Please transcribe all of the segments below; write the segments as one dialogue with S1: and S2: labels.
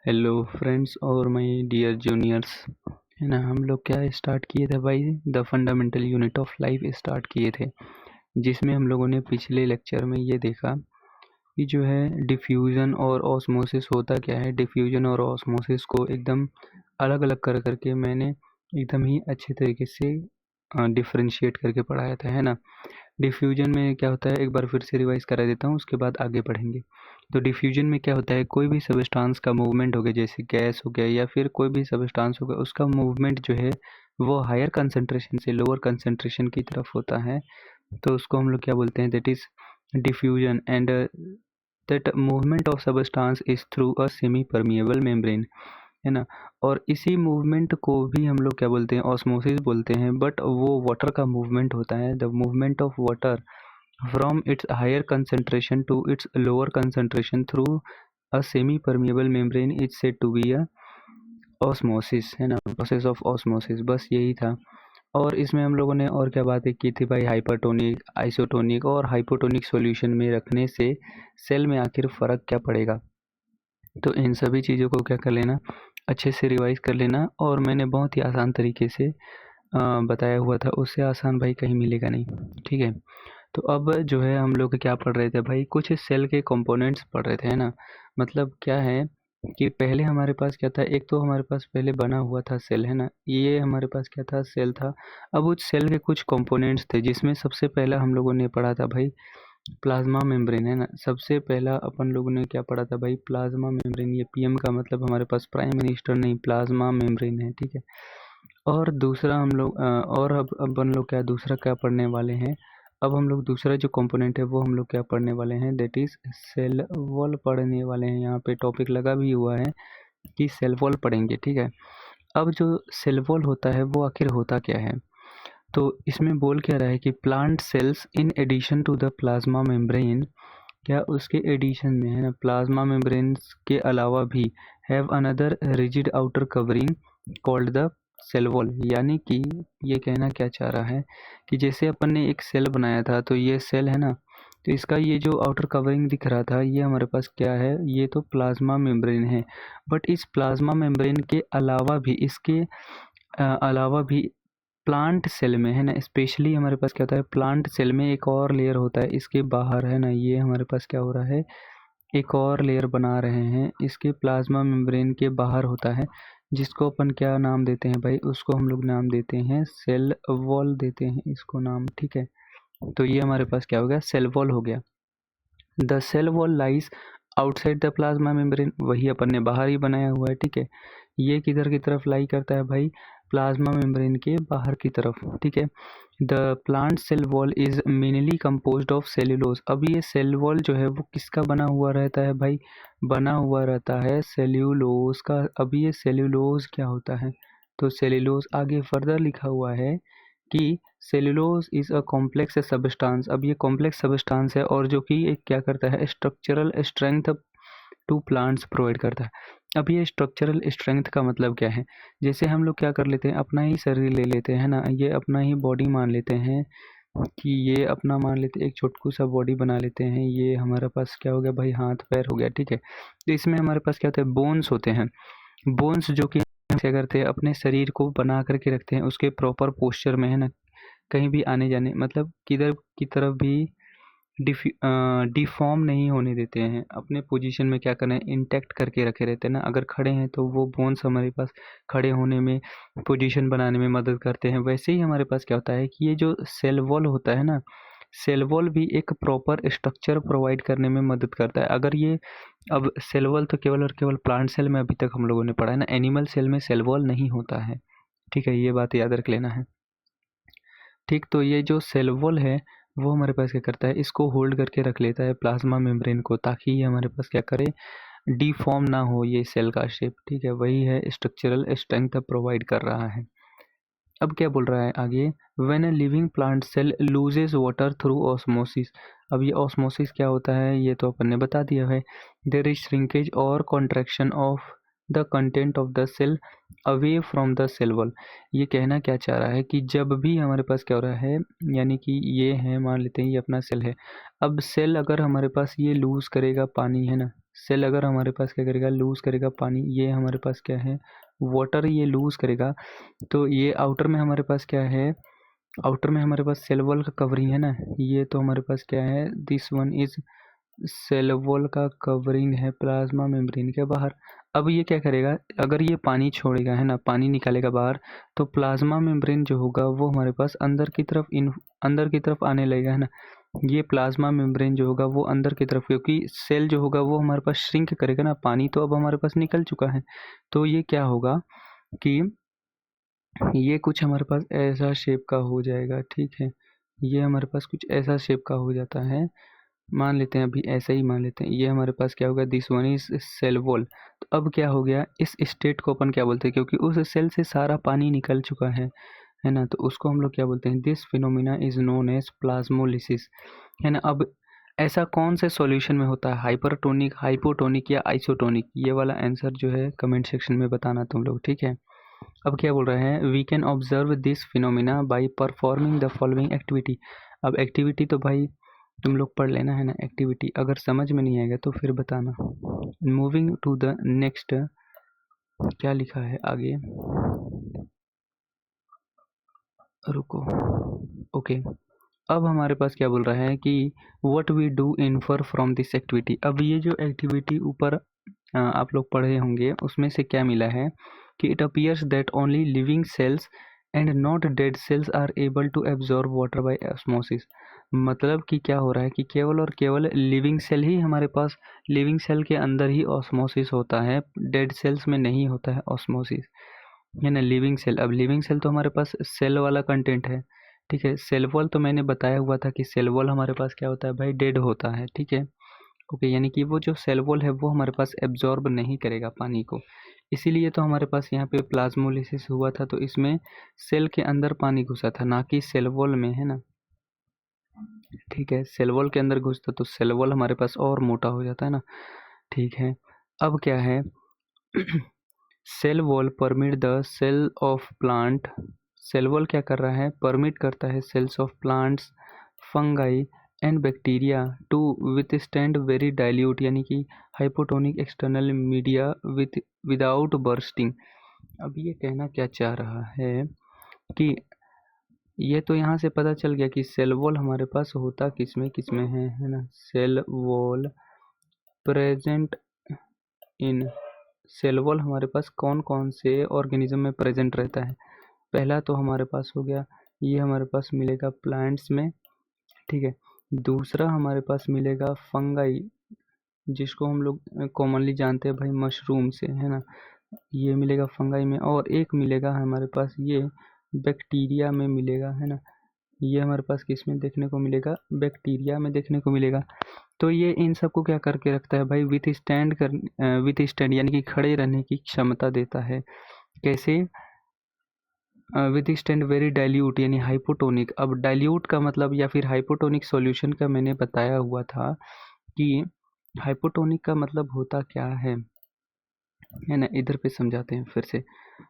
S1: Hello friends और my dear juniors, है ना। हम लोग क्या स्टार्ट किए थे भाई, the fundamental unit of life start किए थे, जिसमें हम लोगों ने पिछले लेक्चर में ये देखा कि जो है डिफ्यूज़न और ऑस्मोसिस होता क्या है। डिफ्यूज़न और ऑस्मोसिस को एकदम अलग अलग कर करके मैंने एकदम ही अच्छे तरीके से डिफ्रेंशिएट करके पढ़ाया था, है ना। डिफ्यूजन में क्या होता है, एक बार फिर से रिवाइज करा देता हूँ, उसके बाद आगे बढ़ेंगे। तो डिफ्यूजन में क्या होता है, कोई भी सबस्टांस का मूवमेंट हो गया, जैसे गैस हो गया या फिर कोई भी सबस्टांस हो गया, उसका मूवमेंट जो है वो हायर कंसंट्रेशन से लोअर कंसंट्रेशन की तरफ होता है। तो उसको हम लोग क्या बोलते हैं, that is diffusion. And that movement of substance is through a semi permeable membrane, है ना। और इसी मूवमेंट को भी हम लोग क्या बोलते हैं, ऑस्मोसिस बोलते हैं। बट वो वाटर का मूवमेंट होता है, the movement of water from its higher concentration to its lower concentration through a semi-permeable membrane is said to be a osmosis, है ना, process of osmosis। बस यही था। और इसमें हम लोगों ने और क्या बातें की थी भाई, हाइपरटोनिक, आइसोटोनिक और हाइपोटोनिक सॉल्यूशन में रखने से सेल में आखिर फ़र्क क्या पड़ेगा। तो इन सभी चीज़ों को क्या कर लेना, अच्छे से रिवाइज कर लेना। और मैंने बहुत ही आसान तरीके से बताया हुआ था, उससे आसान भाई कहीं मिलेगा नहीं, ठीक है। तो अब जो है हम लोग क्या पढ़ रहे थे भाई, कुछ सेल के कंपोनेंट्स पढ़ रहे थे, है ना। मतलब क्या है कि पहले हमारे पास क्या था, एक तो हमारे पास पहले बना हुआ था सेल, है ना। ये हमारे पास क्या था, सेल था। अब उस सेल के कुछ कंपोनेंट्स थे, जिसमें सबसे पहला हम लोगों ने पढ़ा था भाई प्लाज्मा मेम्ब्रेन, है ना। सबसे पहला अपन लोगों ने क्या पढ़ा था भाई, प्लाज्मा मेम्ब्रेन। ये पीएम का मतलब हमारे पास प्राइम मिनिस्टर नहीं, प्लाज्मा मेम्ब्रेन है, ठीक है। और दूसरा हम लोग और अब अपन लोग क्या दूसरा क्या पढ़ने वाले हैं, अब हम लोग दूसरा जो कंपोनेंट है वो हम लोग क्या पढ़ने वाले हैं, दैट इज सेल वॉल पढ़ने वाले हैं। यहाँ पे टॉपिक लगा भी हुआ है कि सेल वॉल पढ़ेंगे, ठीक है। अब जो सेल वॉल होता है वो आखिर होता क्या है, तो इसमें बोल क्या रहा है कि plant cells in addition to the plasma membrane, क्या उसके एडिशन में, है ना, प्लाज्मा मेम्ब्रेन के अलावा भी have another rigid outer covering called the cell wall. यानी कि ये कहना क्या चाह रहा है कि जैसे अपन ने एक सेल बनाया था, तो ये सेल है ना, तो इसका ये जो आउटर कवरिंग दिख रहा था, ये हमारे पास क्या है, ये तो प्लाज्मा मेम्ब्रेन है। बट इस प्लाज्मा मेम्ब्रेन के अलावा भी, इसके अलावा भी प्लांट सेल में, है ना, स्पेशली हमारे पास क्या होता है, प्लांट सेल में एक और लेयर होता है इसके बाहर, है ना। ये हमारे पास क्या हो रहा है, एक और लेयर बना रहे हैं इसके प्लाज्मा मेम्ब्रेन के बाहर होता है, जिसको अपन क्या नाम देते हैं भाई, उसको हम लोग नाम देते हैं सेल वॉल देते हैं इसको नाम, ठीक है। तो ये हमारे पास क्या हो गया, सेल वॉल हो गया। The cell wall lies outside the plasma membrane, वही अपन ने बाहर ही बनाया हुआ है, ठीक है। ये किधर की तरफ लाई करता है भाई, प्लाज्मा मेम्ब्रेन के बाहर की तरफ, ठीक है। The plant cell wall is mainly composed of cellulose. अब ये सेल वॉल जो है वो किसका बना हुआ रहता है भाई, बना हुआ रहता है सेल्यूलोज का। अब ये सेल्यूलोज क्या होता है, तो सेल्यूलोज आगे फर्दर लिखा हुआ है कि cellulose is a complex substance. अब ये कॉम्प्लेक्स सबस्टांस है और जो कि एक क्या करता है, structural strength to plants provide करता है। अब ये स्ट्रक्चरल स्ट्रेंथ का मतलब क्या है, जैसे हम लोग क्या कर लेते हैं, अपना ही शरीर ले लेते हैं ना, ये अपना ही बॉडी मान लेते हैं कि ये अपना मान लेते हैं, एक छोटकू सा बॉडी बना लेते हैं। ये हमारे पास क्या हो गया भाई, हाथ पैर हो गया, ठीक है। तो इसमें हमारे पास क्या होता है, बोन्स होते हैं। बोन्स जो कि क्या करते हैं, अपने शरीर को बना करके रखते हैं उसके प्रॉपर पोस्चर में, है ना। कहीं भी आने जाने, मतलब किधर की तरफ भी डिफॉर्म नहीं होने देते हैं, अपने पोजीशन में क्या करना है, इंटैक्ट करके रखे रहते हैं ना। अगर खड़े हैं तो वो बोन्स हमारे पास खड़े होने में, पोजीशन बनाने में मदद करते हैं। वैसे ही हमारे पास क्या होता है कि ये जो सेल वॉल होता है ना, सेल वॉल भी एक प्रॉपर स्ट्रक्चर प्रोवाइड करने में मदद करता है। अगर ये, अब सेल वॉल तो केवल और केवल प्लांट सेल में अभी तक हम लोगों ने पढ़ा है ना, एनिमल सेल में सेल वॉल नहीं होता है, ठीक है। ये बात याद रख लेना है, ठीक। तो ये जो सेल वॉल है वो हमारे पास क्या करता है, इसको होल्ड करके रख लेता है प्लाज्मा मेम्ब्रेन को, ताकि ये हमारे पास क्या करे, डिफॉर्म ना हो ये सेल का शेप, ठीक है। वही है स्ट्रक्चरल स्ट्रेंथ प्रोवाइड कर रहा है। अब क्या बोल रहा है आगे, when a living plant cell loses water through osmosis. अब ये ऑस्मोसिस क्या होता है, ये तो अपन ने बता दिया है। देयर इज श्रिंकेज और contraction of the content of the cell away from the cell wall. ये कहना क्या चाह रहा है कि जब भी हमारे पास क्या हो रहा है, यानी कि ये है, मान लेते हैं ये अपना सेल है। अब सेल अगर हमारे पास ये लूज करेगा पानी, है ना, सेल अगर हमारे पास क्या करेगा, लूज़ करेगा पानी, ये हमारे पास क्या है, वाटर, ये लूज़ करेगा, तो ये आउटर में हमारे पास क्या है, आउटर में हमारे पास सेल वॉल का कवरिंग है ना, ये तो हमारे पास क्या है, this one is cell wall का कवरिंग है प्लाज्मा मेम्ब्रेन के बाहर। अब ये क्या करेगा, अगर ये पानी छोड़ेगा है ना, पानी निकालेगा बाहर, तो प्लाज्मा मेम्ब्रेन जो होगा वो हमारे पास अंदर की तरफ आने लगेगा है ना। ये प्लाज्मा मेम्ब्रेन जो होगा वो अंदर की तरफ, क्योंकि सेल जो होगा वो हमारे पास श्रिंक करेगा ना, पानी तो अब हमारे पास निकल चुका है, तो ये क्या होगा कि ये कुछ हमारे पास ऐसा शेप का हो जाएगा, ठीक है, ये हमारे पास कुछ ऐसा शेप का हो जाता है, मान लेते हैं, अभी ऐसा ही मान लेते हैं, ये हमारे पास क्या होगा, this one is cell wall. तो अब क्या हो गया, इस स्टेट को अपन क्या बोलते हैं, क्योंकि उस सेल से सारा पानी निकल चुका है ना, तो उसको हम लोग क्या बोलते हैं, this phenomena is known as plasmolysis, है ना। अब ऐसा कौन से सॉल्यूशन में होता है, हाइपरटोनिक, हाइपोटोनिक या आइसोटोनिक, ये वाला आंसर जो है कमेंट सेक्शन में बताना तुम लोग, ठीक है। अब क्या बोल रहे हैं, we can observe this phenomena by performing the following activity. अब एक्टिविटी तो भाई तुम लोग पढ़ लेना है ना, एक्टिविटी अगर समझ में नहीं आएगा तो फिर बताना। मूविंग टू द नेक्स्ट, क्या लिखा है आगे, रुको, ओके। अब हमारे पास क्या बोल रहा है कि what we do infer from this activity. अब ये जो एक्टिविटी ऊपर आप लोग पढ़े होंगे उसमें से क्या मिला है कि it appears that only living cells and not dead cells are able to absorb water by osmosis. मतलब कि क्या हो रहा है कि केवल और केवल लिविंग सेल ही हमारे पास, लिविंग सेल के अंदर ही ऑस्मोसिस होता है, डेड सेल्स में नहीं होता है ऑस्मोसिस, है ना। लिविंग सेल, अब लिविंग सेल तो हमारे पास सेल वाला कंटेंट है, ठीक है। सेल वॉल तो मैंने बताया हुआ था कि सेल वॉल हमारे पास क्या होता है भाई, डेड होता है, ठीक है, ओके। यानी कि वो जो सेल वॉल है वो हमारे पास एब्जॉर्ब नहीं करेगा पानी को, इसीलिए तो हमारे पास यहाँ पे प्लाज्मोलिसिस हुआ था, तो इसमें सेल के अंदर पानी घुसा था, ना कि सेल वॉल में, है ना, ठीक है। सेल वॉल के अंदर घुसता तो सेल वॉल हमारे पास और मोटा हो जाता है ना, ठीक है। अब क्या है cell wall permit the cell of plant, cell wall क्या कर रहा है, परमिट करता है cells of plants, fungi and bacteria to withstand very dilute, यानी कि hypotonic external media without bursting. अब ये कहना क्या चाह रहा है कि ये तो यहाँ से पता चल गया कि सेल वॉल हमारे पास होता किसमें किसमें है ना। Cell wall present in, cell wall हमारे पास कौन कौन से ऑर्गेनिज्म में प्रेजेंट रहता है। पहला तो हमारे पास हो गया, ये हमारे पास मिलेगा प्लांट्स में, ठीक है। दूसरा हमारे पास मिलेगा फंगाई, जिसको हम लोग कॉमनली जानते हैं भाई मशरूम से, है ना, ये मिलेगा फंगाई में। और एक मिलेगा हमारे पास ये बैक्टीरिया में मिलेगा, है ना, ये हमारे पास किस में देखने को मिलेगा, बैक्टीरिया में देखने को मिलेगा। तो ये इन सबको क्या करके रखता है भाई, विथ स्टैंड यानी कि खड़े रहने की क्षमता देता है। कैसे, विथ स्टैंड वेरी डाइल्यूट यानी हाइपोटोनिक। अब डाइल्यूट का मतलब या फिर हाइपोटोनिक सॉल्यूशन का मैंने बताया हुआ था कि हाइपोटोनिक का मतलब होता क्या है ना, इधर पे समझाते हैं फिर से।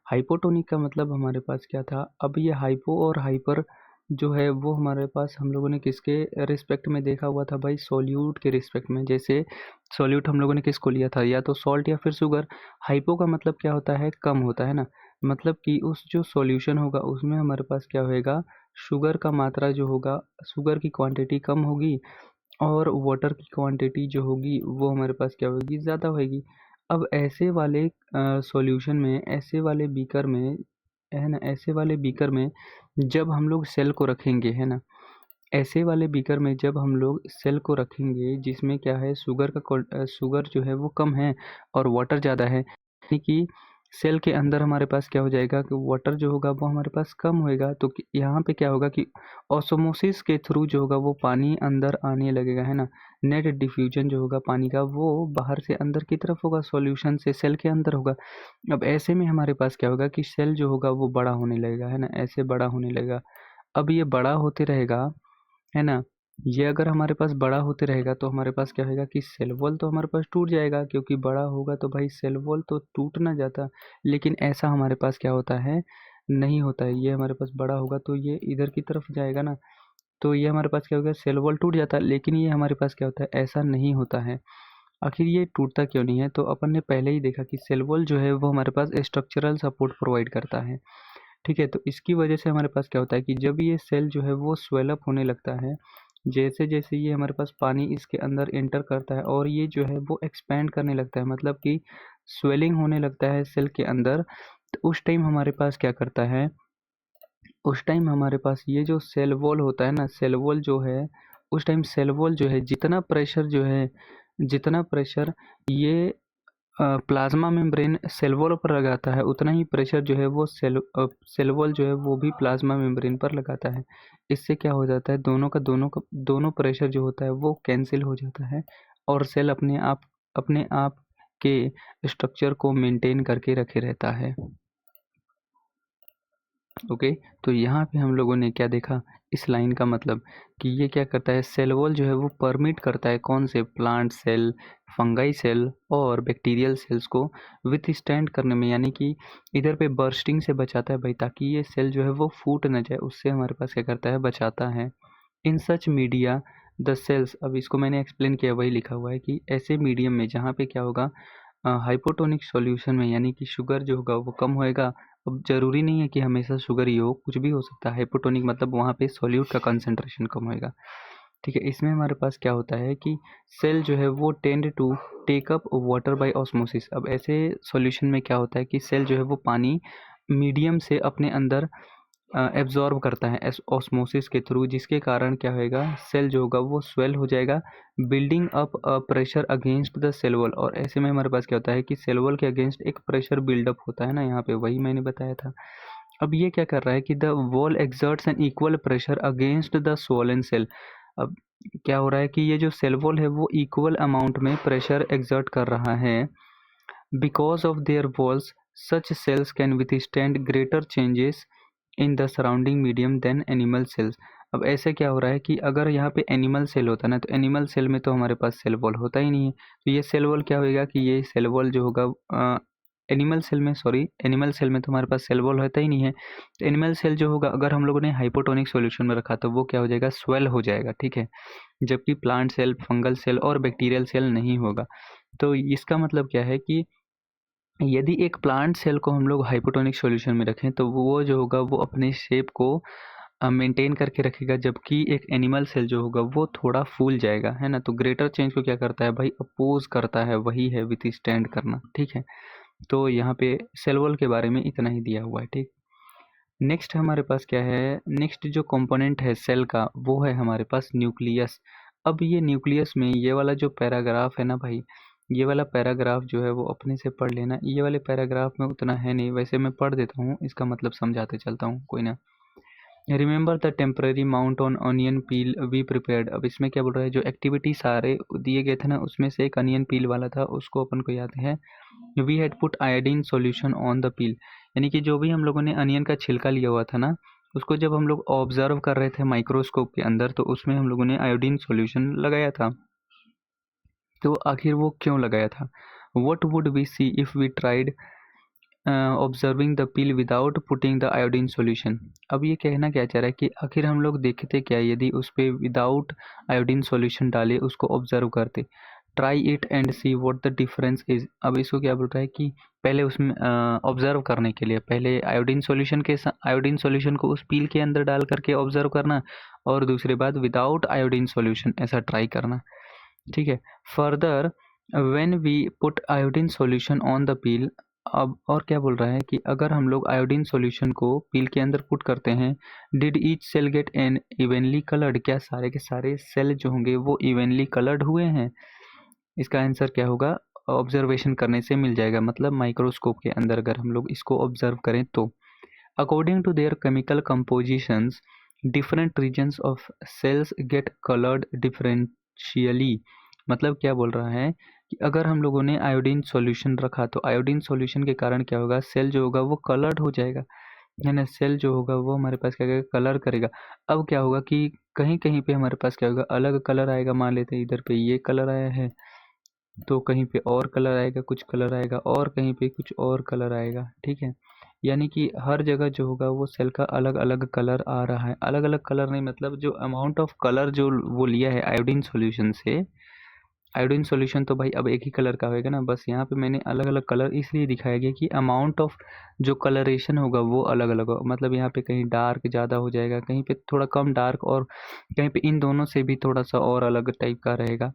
S1: हाइपोटोनिक का मतलब हमारे पास क्या था, अब ये हाइपो और हाइपर जो है वो हमारे पास हम लोगों ने किसके रिस्पेक्ट में देखा हुआ था भाई, सोल्यूट के रिस्पेक्ट में। जैसे सोल्यूट हम लोगों ने किसको लिया था, या तो सॉल्ट या फिर शुगर। हाइपो का मतलब क्या होता है, कम होता है ना, मतलब कि उस जो सॉल्यूशन होगा उसमें हमारे पास क्या होएगा, शुगर का मात्रा जो होगा, शुगर की क्वांटिटी कम होगी और वाटर की क्वांटिटी जो होगी वो हमारे पास क्या होगी, ज़्यादा होगी। अब ऐसे वाले सॉल्यूशन में, ऐसे वाले बीकर में, है ना, ऐसे वाले बीकर में जब हम लोग सेल को रखेंगे, है ना, ऐसे वाले बीकर में जब हम लोग सेल को रखेंगे जिसमें क्या है, शुगर जो है वो कम है और वाटर ज़्यादा है, यानी कि सेल के अंदर हमारे पास क्या हो जाएगा कि वाटर जो होगा वो हमारे पास कम होएगा, तो यहाँ पे क्या होगा कि ऑस्मोसिस के थ्रू जो होगा वो पानी अंदर आने लगेगा, है ना। नेट डिफ्यूजन जो होगा पानी का वो बाहर से अंदर की तरफ होगा, सॉल्यूशन से सेल के अंदर होगा। अब ऐसे में हमारे पास क्या होगा कि सेल जो होगा वो बड़ा होने लगेगा, है ना, ऐसे बड़ा होने लगेगा। अब ये बड़ा होते रहेगा, है ना, ये अगर हमारे पास बड़ा होते रहेगा तो हमारे पास क्या होगा कि सेल वॉल तो हमारे पास टूट जाएगा, क्योंकि बड़ा होगा तो भाई सेल वॉल तो टूट ना जाता। लेकिन ऐसा हमारे पास क्या होता है, नहीं होता है। ये हमारे पास बड़ा होगा तो ये इधर की तरफ जाएगा ना, तो ये हमारे पास क्या होगा, सेल वॉल टूट जाता है। लेकिन ये हमारे पास क्या होता है, ऐसा नहीं होता है। आखिर ये टूटता क्यों नहीं है? तो अपन ने पहले ही देखा कि सेल वॉल जो है वो हमारे पास स्ट्रक्चरल सपोर्ट प्रोवाइड करता है, ठीक है। तो इसकी वजह से हमारे पास क्या होता है कि जब ये सेल जो है वो स्वेल अप होने लगता है, जैसे जैसे ये हमारे पास पानी इसके अंदर एंटर करता है और ये जो है वो एक्सपैंड करने लगता है, मतलब कि स्वेलिंग होने लगता है सेल के अंदर, तो उस टाइम हमारे पास क्या करता है, उस टाइम हमारे पास ये जो सेल वॉल होता है ना, सेल वॉल जो है, उस टाइम सेल वॉल जो है जितना प्रेशर जो है, जितना प्रेशर ये प्लाज्मा मेम्ब्रेन सेल वॉल पर लगाता है, उतना ही प्रेशर जो है वो सेल वॉल जो है वो भी प्लाज्मा मेम्ब्रेन पर लगाता है। इससे क्या हो जाता है, दोनों प्रेशर जो होता है वो कैंसिल हो जाता है और सेल अपने आप के स्ट्रक्चर को मेंटेन करके रखे रहता है। ओके, तो यहाँ पे हम लोगों ने क्या देखा, इस लाइन का मतलब कि ये क्या करता है, सेल वॉल जो है वो परमिट करता है कौन से, प्लांट सेल, फंगाई सेल और बैक्टीरियल सेल्स को विथ स्टैंड करने में, यानी कि इधर पे बर्स्टिंग से बचाता है भाई, ताकि ये सेल जो है वो फूट ना जाए, उससे हमारे पास क्या करता है, बचाता है। इन सच मीडिया द सेल्स, अब इसको मैंने एक्सप्लेन किया, वही लिखा हुआ है कि ऐसे मीडियम में जहाँ पे क्या होगा, हाइपोटोनिक सॉल्यूशन में, यानी कि शुगर जो होगा वो कम होएगा। अब ज़रूरी नहीं है कि हमेशा शुगर ही हो, कुछ भी हो सकता है। हाइपोटोनिक मतलब वहाँ पे सॉल्यूट का कंसंट्रेशन कम होएगा, ठीक है। इसमें हमारे पास क्या होता है कि सेल जो है वो tend to take up water by osmosis. अब ऐसे सॉल्यूशन में क्या होता है कि सेल जो है वो पानी मीडियम से अपने अंदर एब्जॉर्ब करता है ऑस्मोसिस के थ्रू, जिसके कारण क्या होएगा, सेल जो होगा वो स्वेल हो जाएगा, building up pressure against the cell wall. और ऐसे में हमारे पास क्या होता है कि सेल वॉल के अगेंस्ट एक प्रेशर बिल्डअप होता है ना, यहाँ पे वही मैंने बताया था। अब ये क्या कर रहा है कि the wall exerts an equal pressure against the swollen cell. अब क्या हो रहा है कि ये जो सेल वॉल है वो इक्वल अमाउंट में प्रेशर एक्सर्ट कर रहा है, because of their walls such cells can withstand greater changes in the surrounding medium than animal cells। अब ऐसे क्या हो रहा है कि अगर यहाँ पे एनिमल सेल होता ना, तो एनिमल सेल में तो हमारे पास सेल वॉल होता ही नहीं है, तो ये सेल वॉल क्या होएगा कि ये सेल वॉल जो होगा एनिमल सेल में तो हमारे पास सेल वॉल होता ही नहीं है, तो एनिमल सेल जो होगा अगर हम लोगों ने हाइपोटोनिक सॉल्यूशन में रखा तो वो क्या हो जाएगा, स्वेल हो जाएगा, ठीक है। जबकि प्लांट सेल, फंगल सेल और बैक्टीरियल सेल नहीं होगा। तो इसका मतलब क्या है कि यदि एक प्लांट सेल को हम लोग हाइपोटोनिक सॉल्यूशन में रखें तो वो जो होगा वो अपने शेप को मेंटेन करके रखेगा, जबकि एक एनिमल सेल जो होगा वो थोड़ा फूल जाएगा, है ना। तो ग्रेटर चेंज को क्या करता है भाई, अपोज करता है, वही है विथ स्टैंड करना, ठीक है। तो यहाँ पे सेल वॉल के बारे में इतना ही दिया हुआ है, ठीक। नेक्स्ट हमारे पास क्या है, नेक्स्ट जो कंपोनेंट है सेल का वो है हमारे पास न्यूक्लियस। अब ये न्यूक्लियस में ये वाला जो पैराग्राफ है ना भाई, ये वाला पैराग्राफ जो है वो अपने से पढ़ लेना, ये वाले पैराग्राफ में उतना है नहीं, वैसे मैं पढ़ देता हूँ, इसका मतलब समझाते चलता हूँ, कोई ना। Remember the temporary mount on onion peel we prepared. अब इसमें क्या बोल रहा है, जो एक्टिविटी सारे दिए गए थे ना, उसमें से एक अनियन पील वाला था, उसको अपन को याद है, we had put iodine solution on the peel. यानी कि जो भी हम लोगों ने अनियन का छिलका लिया हुआ था ना, उसको जब हम लोग ऑब्जर्व कर रहे थे माइक्रोस्कोप के अंदर, तो उसमें हम लोगों ने आयोडीन सॉल्यूशन लगाया था। तो आखिर वो क्यों लगाया था, what would we see if we tried observing the peel without putting the iodine solution. अब ये कहना क्या चाह रहा है कि आखिर हम लोग देखते क्या यदि उस पर विदाउट आयोडीन सॉल्यूशन डाले, उसको ऑब्जर्व करते, try it and see what the difference is. अब इसको क्या बोल रहा है कि पहले उसमें ऑब्जर्व करने के लिए पहले आयोडीन सॉल्यूशन को उस पील के अंदर डाल करके ऑब्जर्व करना, और दूसरी बात विदाउट आयोडीन सॉल्यूशन ऐसा ट्राई करना, ठीक है। Further when we put iodine solution on the peel, अब और क्या बोल रहा है कि अगर हम लोग आयोडीन सॉल्यूशन को पील के अंदर पुट करते हैं, did each cell get an evenly coloured, क्या सारे के सारे सेल जो होंगे वो इवनली कलर्ड हुए हैं। इसका आंसर क्या होगा, ऑब्जर्वेशन करने से मिल जाएगा, मतलब माइक्रोस्कोप के अंदर अगर हम लोग इसको ऑब्जर्व करें तो। According to their chemical compositions different regions of cells get coloured differentially. मतलब क्या बोल रहा है कि अगर हम लोगों ने आयोडीन सॉल्यूशन रखा तो आयोडीन सॉल्यूशन के कारण क्या होगा, सेल जो होगा वो कलर्ड हो जाएगा, है ना। सेल जो होगा वो हमारे पास क्या करेगा, कलर करेगा। अब क्या होगा कि कहीं कहीं पे हमारे पास क्या होगा, अलग कलर आएगा, मान लेते हैं इधर पे ये कलर आया है, तो कहीं पे और कलर आएगा, कुछ कलर आएगा, और कहीं पे कुछ और कलर आएगा, ठीक है। यानी कि हर जगह जो होगा वो सेल का अलग अलग कलर आ रहा है, अलग अलग कलर नहीं, मतलब जो अमाउंट ऑफ कलर जो वो लिया है आयोडीन सॉल्यूशन से, आयोडीन सॉल्यूशन तो भाई अब एक ही कलर का होगा ना, बस यहाँ पे मैंने अलग अलग कलर इसलिए दिखाया गया कि अमाउंट ऑफ जो कलरेशन होगा वो अलग अलग होगा। मतलब यहाँ पे कहीं डार्क ज़्यादा हो जाएगा, कहीं पे थोड़ा कम डार्क, और कहीं पे इन दोनों से भी थोड़ा सा और अलग टाइप का रहेगा।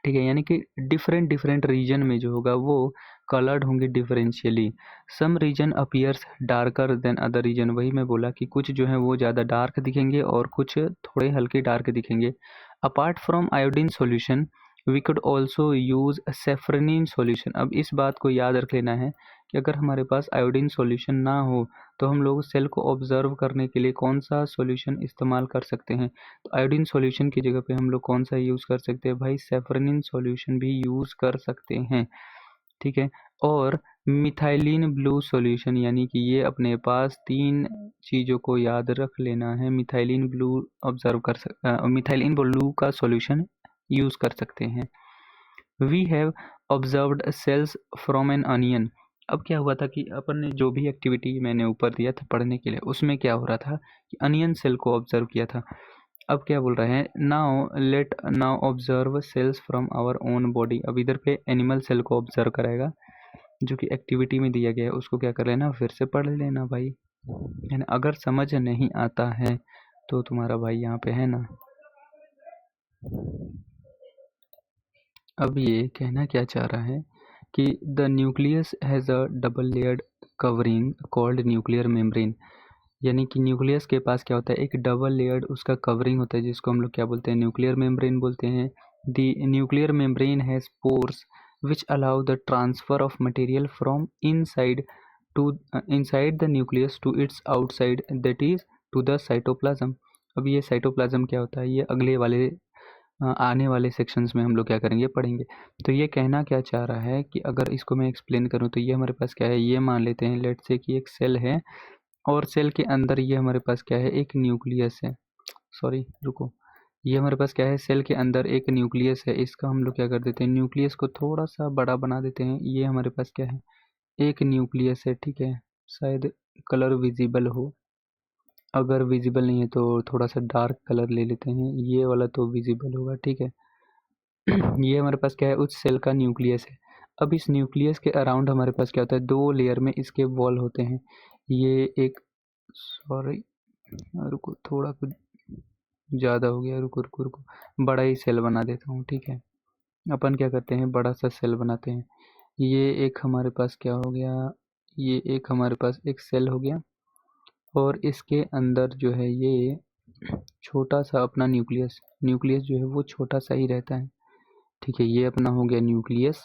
S1: ठीक है, यानी कि डिफरेंट डिफरेंट रीजन में जो होगा वो कलर्ड होंगे differentially. Some region appears darker than other region, वही मैं बोला कि कुछ जो है वो ज़्यादा डार्क दिखेंगे और कुछ थोड़े हल्के डार्क दिखेंगे। Apart from iodine solution we could also use safranin solution. अब इस बात को याद रख लेना है कि अगर हमारे पास आयोडीन सॉल्यूशन ना हो तो हम लोग सेल को ऑब्जर्व करने के लिए कौन सा सॉल्यूशन इस्तेमाल कर सकते हैं। तो आयोडीन सॉल्यूशन की जगह पे हम लोग कौन सा यूज़ कर सकते हैं भाई, सेफ्रेनिन सॉल्यूशन भी यूज़ कर सकते हैं। ठीक है, और मिथाइलिन ब्लू सॉल्यूशन, यानी कि ये अपने पास तीन चीज़ों को याद रख लेना है। मिथाइलिन ब्लू मिथाइलिन ब्लू का सॉल्यूशन यूज़ कर सकते हैं। We have observed cells from an onion. अब क्या हुआ था कि अपन ने जो भी एक्टिविटी मैंने ऊपर दिया था पढ़ने के लिए, उसमें क्या हो रहा था कि अनियन सेल को ऑब्जर्व किया था। अब क्या बोल रहे हैं, now let now observe cells from our own body. अब इधर पे एनिमल सेल को ऑब्जर्व कराएगा, जो कि एक्टिविटी में दिया गया है उसको क्या कर लेना, फिर से पढ़ लेना भाई, है ना। अगर समझ नहीं आता है तो तुम्हारा भाई यहाँ पे है ना। अब ये कहना क्या चाह रहा है कि the nucleus has a double layered covering called nuclear membrane. यानी कि न्यूक्लियस के पास क्या होता है, एक डबल लेयर्ड उसका कवरिंग होता है, जिसको हम लोग क्या बोलते हैं, न्यूक्लियर मेम्ब्रेन बोलते हैं। The nuclear membrane has pores which allow the transfer of material from inside to inside the nucleus to its outside, that is to the cytoplasm. अब ये साइटोप्लाज्म क्या होता है, ये अगले वाले आने वाले सेक्शंस में हम लोग क्या करेंगे, पढ़ेंगे। तो ये कहना क्या चाह रहा है कि अगर इसको मैं एक्सप्लेन करूँ तो ये हमारे पास क्या है, ये मान लेते हैं लेट से कि एक सेल है और सेल के अंदर ये हमारे पास क्या है, एक न्यूक्लियस है। सॉरी रुको, ये हमारे पास क्या है, सेल के अंदर एक न्यूक्लियस है। इसका हम लोग क्या कर देते हैं, न्यूक्लियस को थोड़ा सा बड़ा बना देते हैं। ये हमारे पास क्या है, एक न्यूक्लियस है। ठीक है, शायद कलर विजिबल हो, अगर विजिबल नहीं है तो थोड़ा सा डार्क कलर ले लेते हैं, ये वाला तो विजिबल होगा। ठीक है, ये हमारे पास क्या है, उस सेल का न्यूक्लियस है। अब इस न्यूक्लियस के अराउंड हमारे पास क्या होता है, दो लेयर में इसके वॉल होते हैं। ये एक, सॉरी रुको थोड़ा कुछ ज़्यादा हो गया, रुको रुको रुको, बड़ा ही सेल बना देता हूँ। ठीक है, अपन क्या करते हैं, बड़ा सा सेल बनाते हैं। ये एक हमारे पास क्या हो गया, ये एक हमारे पास एक सेल हो गया, और इसके अंदर जो है ये छोटा सा अपना न्यूक्लियस, न्यूक्लियस जो है वो छोटा सा ही रहता है। ठीक है, ये अपना हो गया न्यूक्लियस,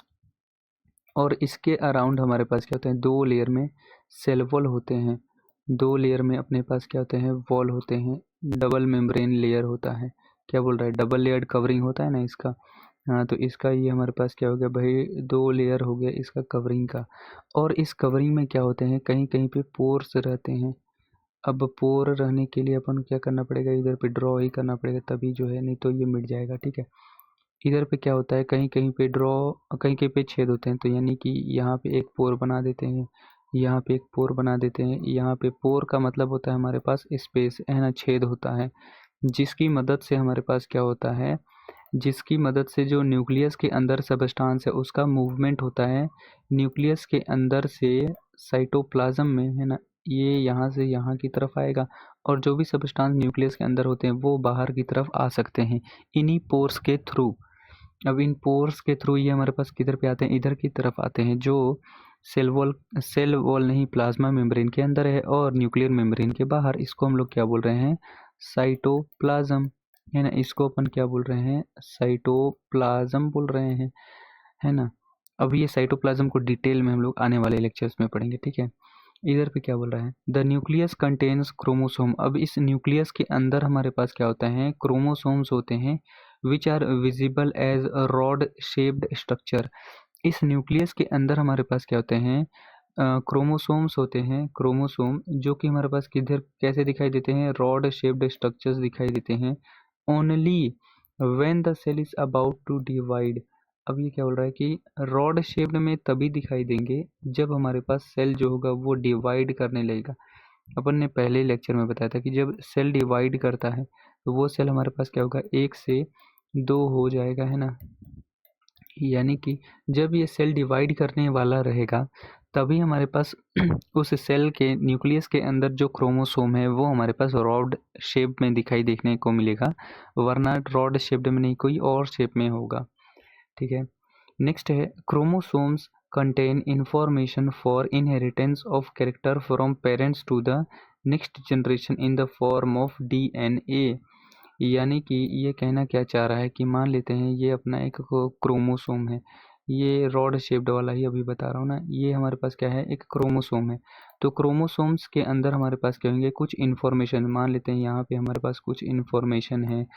S1: और इसके अराउंड हमारे पास क्या होते हैं, दो लेयर में सेल वॉल होते हैं। दो लेयर में अपने पास क्या होते हैं, वॉल होते हैं, डबल मेम्ब्रेन लेयर होता है। क्या बोल रहा है, डबल लेयर्ड कवरिंग होता है ना इसका। हाँ, तो इसका ये हमारे पास क्या हो गया भाई, दो लेयर हो गया इसका कवरिंग का। और इस कवरिंग में क्या होते हैं, कहीं कहीं पे पोर्स रहते हैं। अब पोर रहने के लिए अपन क्या करना पड़ेगा, इधर पे ड्रॉ ही करना पड़ेगा तभी जो है, नहीं तो ये मिट जाएगा। ठीक है, इधर पे क्या होता है, कहीं कहीं पे ड्रॉ, कहीं कहीं पे छेद होते हैं, तो यानी कि यहाँ पे एक पोर बना देते हैं, यहाँ पे एक पोर बना देते हैं। यहाँ पे पोर का मतलब होता है हमारे पास स्पेस, है ना, छेद होता है, जिसकी मदद से हमारे पास क्या होता है, जिसकी मदद से जो न्यूक्लियस के अंदर सबस्टांस है उसका मूवमेंट होता है। न्यूक्लियस के अंदर से साइटोप्लाज्म में, है ना, ये यहाँ से यहाँ की तरफ आएगा, और जो भी सबस्टांस न्यूक्लियस के अंदर होते हैं वो बाहर की तरफ आ सकते हैं इन्हीं पोर्स के थ्रू। अब इन पोर्स के थ्रू ये हमारे पास किधर पे आते हैं, इधर की तरफ आते हैं, जो सेल वॉल नहीं, प्लाज्मा मेम्ब्रेन के अंदर है और न्यूक्लियर मेम्ब्रेन के बाहर। इसको हम लोग क्या बोल रहे हैं, साइटोप्लाज्म, है ना। इसको अपन क्या बोल रहे हैं, साइटोप्लाज्म बोल रहे हैं, है ना। अब ये साइटोप्लाज्म को डिटेल में हम लोग आने वाले लेक्चर्स में पढ़ेंगे। ठीक है, इधर पे क्या बोल रहा है, द न्यूक्लियस कंटेन्स क्रोमोसोम। अब इस न्यूक्लियस के अंदर हमारे पास क्या होता है, क्रोमोसोम्स होते हैं, which are visible as rod shaped structure. इस न्यूक्लियस के अंदर हमारे पास क्या होते हैं, क्रोमोसोम्स होते हैं, क्रोमोसोम जो कि हमारे पास किधर कैसे दिखाई देते हैं, रॉड शेप्ड स्ट्रक्चर्स दिखाई देते हैं, only when the cell is about to divide. अब ये क्या बोल रहा है कि रॉड शेप्ड में तभी दिखाई देंगे जब हमारे पास सेल जो होगा वो डिवाइड करने लगेगा। अपन ने पहले लेक्चर में बताया था कि जब सेल डिवाइड करता है तो वो सेल हमारे पास क्या होगा, एक से दो हो जाएगा, है ना। यानी कि जब ये सेल डिवाइड करने वाला रहेगा तभी हमारे पास उस सेल के न्यूक्लियस के अंदर जो क्रोमोसोम है वो हमारे पास रॉड शेप में दिखाई देखने को मिलेगा, वरना रॉड शेप्ड में नहीं, कोई और शेप में होगा। ठीक है, नेक्स्ट है chromosomes contain information for inheritance of character from parents to the next generation in the form of DNA। यानी कि ये कहना क्या चाह रहा है कि मान लेते हैं ये अपना एक क्रोमोसोम है, ये रॉड शेप्ड वाला ही अभी बता रहा हूँ ना, ये हमारे पास क्या है, एक क्रोमोसोम है। तो क्रोमोसोम्स के अंदर हमारे पास क्या होंगे, कुछ इन्फॉर्मेशन, मान लेते हैं यहाँ पे हमारे पास कुछ इन्फॉर्मेशन है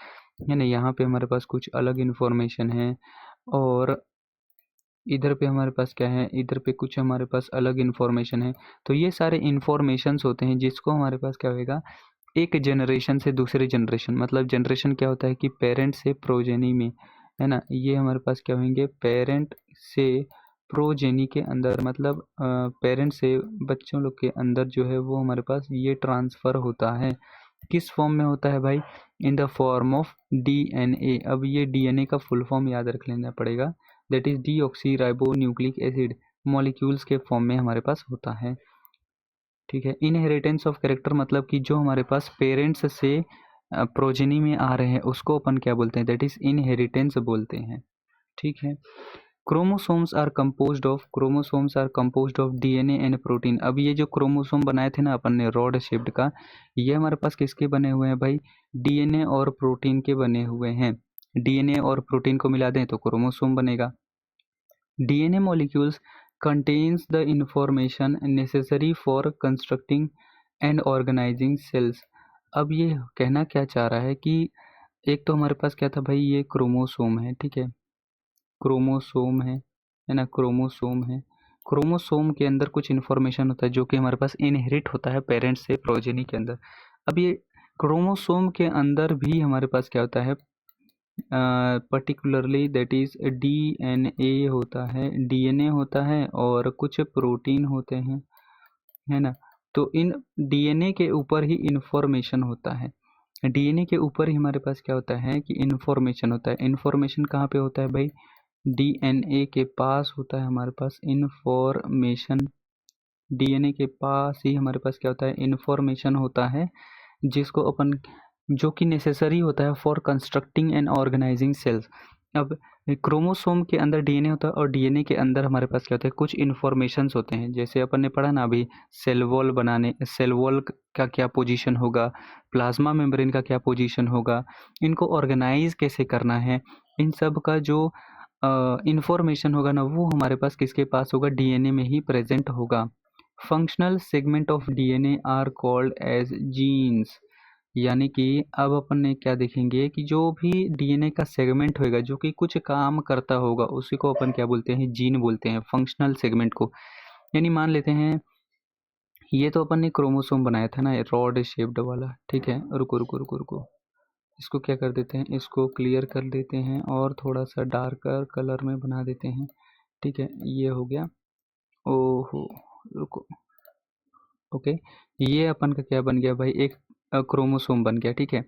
S1: ना, यहाँ पे हमारे पास कुछ अलग इन्फॉर्मेशन है, और इधर पे हमारे पास क्या है, इधर पे कुछ हमारे पास अलग इन्फॉर्मेशन है। तो ये सारे इन्फॉर्मेशंस होते हैं जिसको हमारे पास क्या होगा, एक जनरेशन से दूसरे जनरेशन, मतलब जनरेशन क्या होता है कि पेरेंट से प्रोजेनी में, है ना, ये हमारे पास क्या होंगे, पेरेंट से प्रोजेनी के अंदर, मतलब पेरेंट से बच्चों लोग के अंदर जो है वो हमारे पास ये ट्रांसफ़र होता है। किस फॉर्म में होता है भाई, in the form of DNA. अब ये डीएनए का फुल फॉर्म याद रख लेना पड़ेगा, that is deoxy ribo nucleic acid molecules के फॉर्म में हमारे पास होता है। ठीक है, इनहेरिटेंस ऑफ कैरेक्टर मतलब कि जो हमारे पास पेरेंट्स से प्रोजेनी में आ रहे हैं उसको अपन क्या बोलते हैं, दैट इज इनहेरिटेंस बोलते हैं। ठीक है, chromosomes are composed of DNA and protein. अब ये जो क्रोमोसोम बनाए थे ना अपन ने रॉड शेप्ड का, ये हमारे पास किसके बने हुए हैं भाई, डीएनए और प्रोटीन के बने हुए हैं। डीएनए और प्रोटीन को मिला दें तो क्रोमोसोम बनेगा। DNA molecules contains the information necessary for constructing and organizing cells। अब ये कहना क्या चाह रहा है कि एक तो हमारे पास क्या था भाई, ये क्रोमोसोम है, ठीक है, क्रोमोसोम है ना, क्रोमोसोम है। क्रोमोसोम के अंदर कुछ इन्फॉर्मेशन होता है जो कि हमारे पास इनहेरिट होता है पेरेंट्स से प्रोजेनी के अंदर। अब ये क्रोमोसोम के अंदर भी हमारे पास क्या होता है, पर्टिकुलरली दैट इज डीएनए होता है, डीएनए होता है और कुछ प्रोटीन होते हैं, है ना। तो इन डीएनए के ऊपर ही इंफॉर्मेशन होता है, डीएनए के ऊपर ही हमारे पास क्या होता है कि इंफॉर्मेशन होता है। इंफॉर्मेशन कहाँ पे होता है भाई, डीएनए के पास होता है हमारे पास इंफॉर्मेशन, डीएनए के पास ही हमारे पास क्या होता है, इंफॉर्मेशन होता है, जिसको अपन, जो कि नेसेसरी होता है for constructing and organising cells. अब क्रोमोसोम के अंदर डीएनए होता है और डीएनए के अंदर हमारे पास क्या होता है, कुछ इन्फॉर्मेशंस होते हैं, जैसे अपन ने पढ़ा ना अभी, सेल वॉल बनाने, सेल वॉल का क्या पोजीशन होगा, प्लाज्मा मेम्ब्रेन का क्या पोजीशन होगा, इनको ऑर्गेनाइज कैसे करना है, इन सब का जो इंफॉर्मेशन होगा ना वो हमारे पास किसके पास होगा, डीएनए में ही प्रेजेंट होगा। Functional segment of DNA are called as genes. यानी कि अब अपन ने क्या देखेंगे कि जो भी डीएनए का सेगमेंट होगा जो कि कुछ काम करता होगा उसी को अपन क्या बोलते हैं, जीन बोलते हैं, फंक्शनल सेगमेंट को। यानी मान लेते हैं ये तो अपन ने क्रोमोसोम बनाया था ना रॉड शेप्ड वाला, ठीक है, रुको रुको रुको रुको, इसको क्या कर देते हैं, इसको क्लियर कर देते हैं और थोड़ा सा डार्कर कलर में बना देते हैं। ठीक है, ये हो गया, ओहो, रुको, ओके, ये अपन का क्या बन गया भाई, एक क्रोमोसोम बन गया। ठीक है,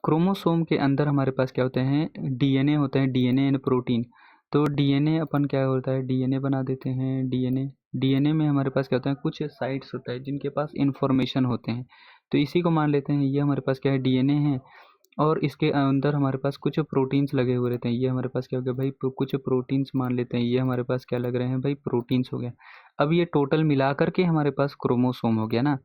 S1: क्रोमोसोम के अंदर हमारे पास क्या होते हैं, डीएनए होते हैं, डीएनए एंड प्रोटीन। तो डीएनए अपन क्या होता है, डीएनए बना देते हैं, डीएनए, डीएनए में हमारे पास क्या होता है, कुछ साइट्स होता है जिनके पास इंफॉर्मेशन होते हैं। तो इसी को मान लेते हैं, ये हमारे पास क्या है, डीएनए है, और इसके अंदर हमारे पास कुछ प्रोटीन्स लगे हुए रहते हैं। ये हमारे पास क्या हो गया भाई, कुछ प्रोटीन्स मान लेते हैं, ये हमारे पास क्या लग रहे हैं भाई, प्रोटीन्स हो गया। अब ये टोटल मिला करके हमारे पास क्रोमोसोम हो गया ना।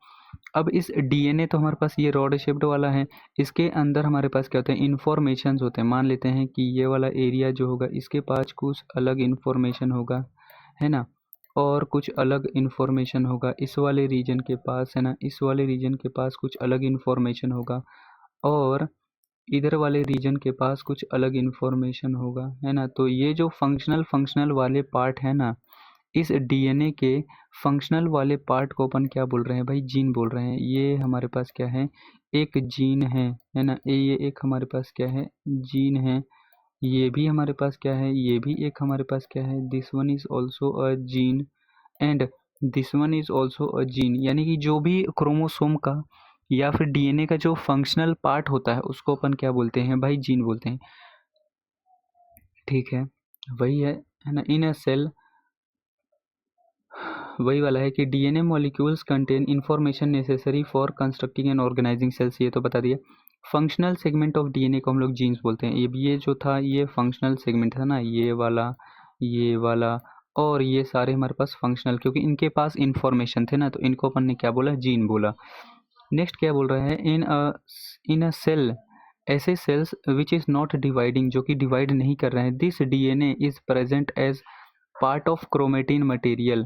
S1: अब इस डीएनए तो हमारे पास ये रॉड शेप्ड वाला है, इसके अंदर हमारे पास क्या होता है, इन्फॉर्मेशंस होते हैं। मान लेते हैं कि ये वाला एरिया जो होगा इसके पास कुछ अलग इन्फॉर्मेशन होगा, है ना, और कुछ अलग इन्फॉर्मेशन होगा इस वाले रीजन के पास, है ना, इस वाले रीजन के पास कुछ अलग इन्फॉर्मेशन होगा, और इधर वाले रीजन के पास कुछ अलग इन्फॉर्मेशन होगा, है ना। तो ये जो फंक्शनल वाले पार्ट है ना, इस डीएनए के फंक्शनल वाले पार्ट को अपन क्या बोल रहे हैं भाई, जीन बोल रहे हैं। ये हमारे पास क्या है, एक जीन है ना, ये एक हमारे पास क्या है, जीन है। ये भी हमारे पास क्या है, ये भी एक हमारे पास क्या है, this one is also a gene and this one is also a gene. यानी कि जो भी क्रोमोसोम का या फिर डीएनए का जो फंक्शनल पार्ट होता है उसको अपन क्या बोलते हैं भाई, जीन बोलते हैं। ठीक है, वही है, है ना। इन अ सेल वही वाला है कि DNA molecules contain information necessary for constructing and organising cells, ये तो बता दिया। फंक्शनल सेगमेंट ऑफ डीएनए को हम लोग जीन्स बोलते हैं। ये जो था ये फंक्शनल सेगमेंट था ना, ये वाला और ये सारे हमारे पास फंक्शनल, क्योंकि इनके पास इंफॉर्मेशन थे ना, तो इनको अपन ने क्या बोला, जीन बोला। नेक्स्ट क्या बोल रहा है, इन अ सेल, ऐसे cells which is not dividing, जो कि डिवाइड नहीं कर रहे हैं, this DNA is present as part of chromatin material,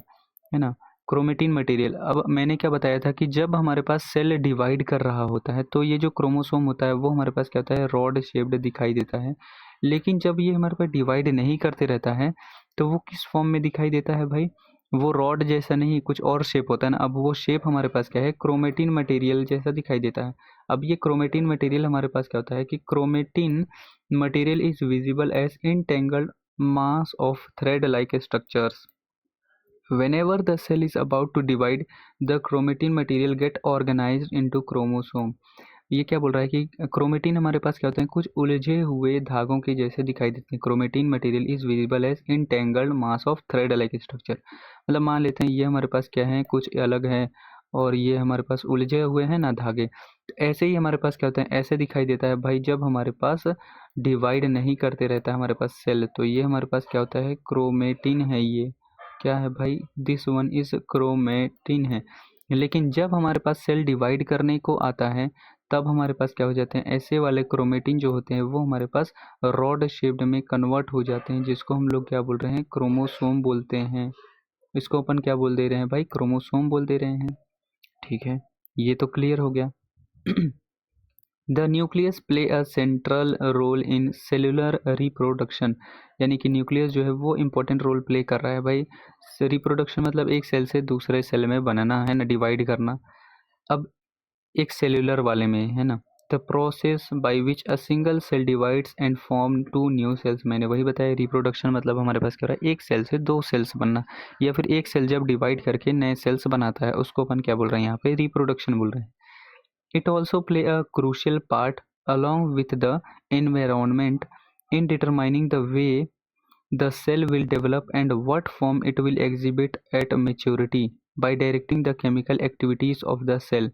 S1: है ना। क्रोमेटिन मटेरियल, अब मैंने क्या बताया था कि जब हमारे पास सेल डिवाइड कर रहा होता है तो ये जो क्रोमोसोम होता है वो हमारे पास क्या होता है, रॉड शेप्ड दिखाई देता है। लेकिन जब ये हमारे पास डिवाइड नहीं करते रहता है तो वो किस फॉर्म में दिखाई देता है भाई, वो रॉड जैसा नहीं, कुछ और शेप होता है ना। अब वो शेप हमारे पास क्या है, क्रोमेटिन मटेरियल जैसा दिखाई देता है। अब ये क्रोमेटिन मटेरियल हमारे पास क्या होता है कि chromatin material is visible as entangled mass of thread-like structures. Whenever the cell is about to divide, the chromatin material get organized into chromosome. ये क्या बोल रहा है कि क्रोमेटिन हमारे पास क्या होते हैं, कुछ उलझे हुए धागों के जैसे दिखाई देते हैं। Chromatin material is visible as entangled mass of thread like structure. मतलब मान लेते हैं ये हमारे पास क्या है, कुछ अलग है और ये हमारे पास उलझे हुए हैं ना धागे, तो ऐसे ही हमारे पास क्या होता है, ऐसे दिखाई देता है भाई जब हमारे पास डिवाइड नहीं करते रहता है हमारे पास सेल। तो ये हमारे पास क्या होता है, क्रोमेटिन है। ये क्या है भाई, दिस वन इज क्रोमेटिन है। लेकिन जब हमारे पास सेल डिवाइड करने को आता है तब हमारे पास क्या हो जाते हैं, ऐसे वाले क्रोमेटिन जो होते हैं वो हमारे पास रॉड शेप्ड में कन्वर्ट हो जाते हैं, जिसको हम लोग क्या बोल रहे हैं, क्रोमोसोम बोलते हैं। इसको अपन क्या बोल दे रहे हैं भाई, क्रोमोसोम बोल दे रहे हैं। ठीक है, ये तो क्लियर हो गया। The nucleus play a central role in cellular reproduction, यानी कि न्यूक्लियस जो है वो इम्पोर्टेंट रोल प्ले कर रहा है भाई। रिप्रोडक्शन मतलब एक सेल से दूसरे सेल में बनाना, है ना, डिवाइड करना। अब एक सेलुलर वाले में, है ना, the process by which a single cell divides and form two new cells, मैंने वही बताया। रिप्रोडक्शन मतलब हमारे पास क्या हो रहा है, एक सेल से दो सेल्स बनना, या फिर एक सेल जब डिवाइड करके नए सेल्स बनाता है उसको अपन क्या बोल रहे हैं, यहाँ पे रिप्रोडक्शन बोल रहे हैं। It also play a crucial part along with the environment in determining the way the cell will develop and what form it will exhibit at maturity by directing the chemical activities of the cell।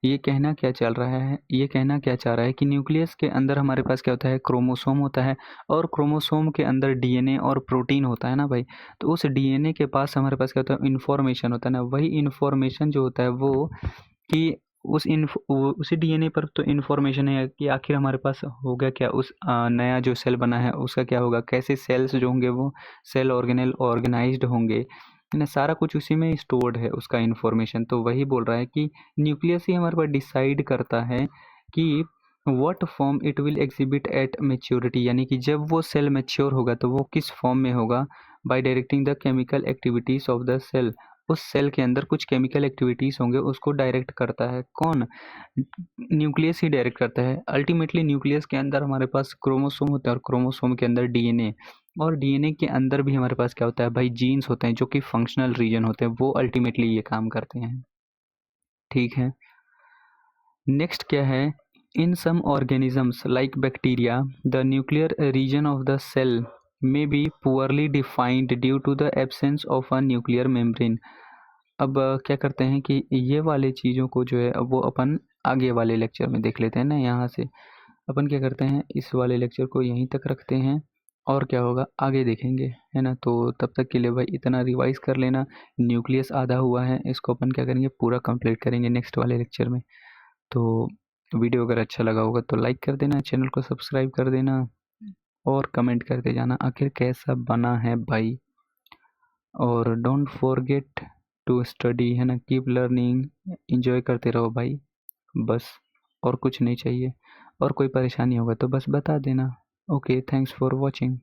S1: ये कहना क्या चल रहा है, ये कहना क्या चाह रहा है कि न्यूक्लियस के अंदर हमारे पास क्या होता है, क्रोमोसोम होता है और क्रोमोसोम के अंदर डीएनए और प्रोटीन होता है ना भाई। तो उस डीएनए के पास हमारे पास क्या होता है, इन्फॉर्मेशन होता है ना। वही इन्फॉर्मेशन जो होता है वो कि उसी डीएनए पर तो इन्फॉर्मेशन है कि आखिर हमारे पास होगा क्या, उस नया जो सेल बना है उसका क्या होगा, कैसे सेल्स जो होंगे वो सेल ऑर्गेनेल ऑर्गेनाइज्ड होंगे, है ना। सारा कुछ उसी में स्टोर्ड है उसका इन्फॉर्मेशन। तो वही बोल रहा है कि न्यूक्लियस ही हमारे पास डिसाइड करता है कि what form it will exhibit eight maturity, यानी कि जब वो सेल मेच्योर होगा तो वो किस फॉर्म में होगा, by directing the chemical activities of the cell. उस सेल के अंदर कुछ केमिकल एक्टिविटीज़ होंगे उसको डायरेक्ट करता है कौन, न्यूक्लियस ही डायरेक्ट करता है। अल्टीमेटली न्यूक्लियस के अंदर हमारे पास क्रोमोसोम होता है और क्रोमोसोम के अंदर डीएनए, और डीएनए के अंदर भी हमारे पास क्या होता है भाई, जीन्स होते हैं जो कि फंक्शनल रीजन होते हैं, वो अल्टीमेटली ये काम करते हैं। ठीक है, नेक्स्ट क्या है, in some organisms like bacteria the nuclear region of the cell may be poorly defined due to the absence of a nuclear membrane. अब क्या करते हैं कि ये वाले चीज़ों को जो है अब वो अपन आगे वाले लेक्चर में देख लेते हैं ना। यहाँ से अपन क्या करते हैं, इस वाले लेक्चर को यहीं तक रखते हैं और क्या होगा आगे देखेंगे, है ना। तो तब तक के लिए भाई इतना रिवाइज कर लेना। न्यूक्लियस आधा हुआ है, इसको अपन क्या करेंगे, पूरा कंप्लीट करेंगे नेक्स्ट वाले लेक्चर में। तो वीडियो अगर अच्छा लगा होगा तो लाइक कर देना, चैनल को सब्सक्राइब कर देना और कमेंट करते जाना आखिर कैसा बना है भाई। और डोंट फॉरगेट टू स्टडी, है ना, कीप लर्निंग, इंजॉय करते रहो भाई, बस और कुछ नहीं चाहिए। और कोई परेशानी होगा तो बस बता देना। Okay, thanks for watching.